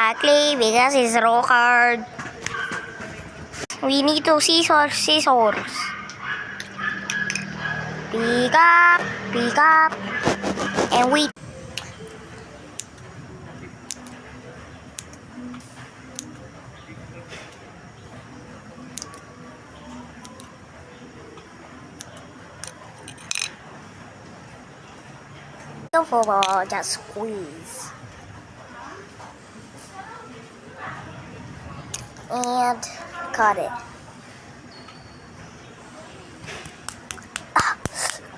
exactly, because it's rock hard. We need to scissors. Pick up, and we. Don't forget, just squeeze. And cut it.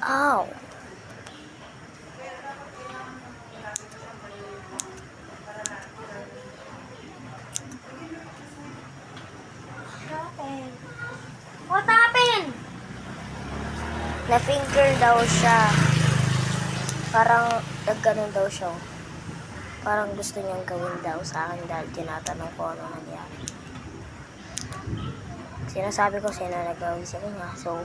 Ow. What happened? Na-finger daw siya. Parang nagganon daw siya. Parang gusto niyang gawin daw sa akin dahil tinatanong ko ano nangyari. Sinasabi ko sino nagawin sa kanya. So,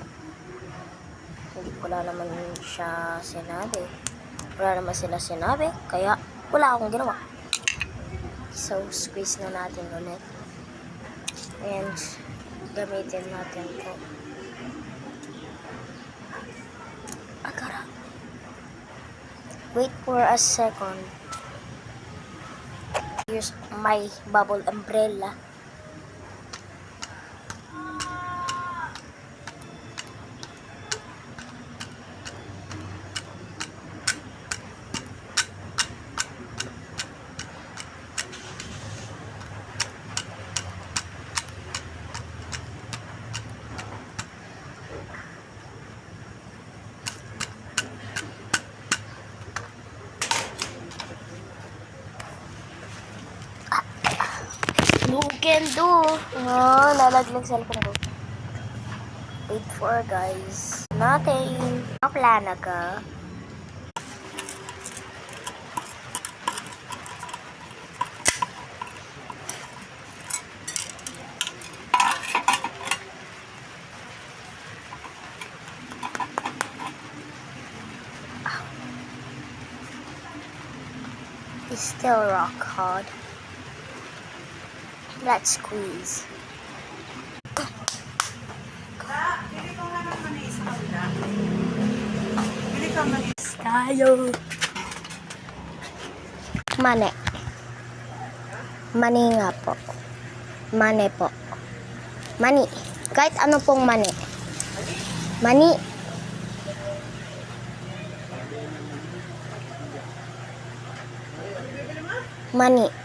hindi ko naman siya sinabi. Wala naman sila sinabi. Kaya, wala akong ginawa. So, squeeze na natin ulit. And, gamitin natin ito. Agara. Wait for a second. Use my bubble umbrella. Look and do. Oh, nalaglag cellphone ko. Wait for guys. Nothing. Plana ka. It's still rock hard. Let's squeeze. Tayo. Mane. Mani nga po. Mane po. Mani. Kahit ano pong mani. Mani. Mani.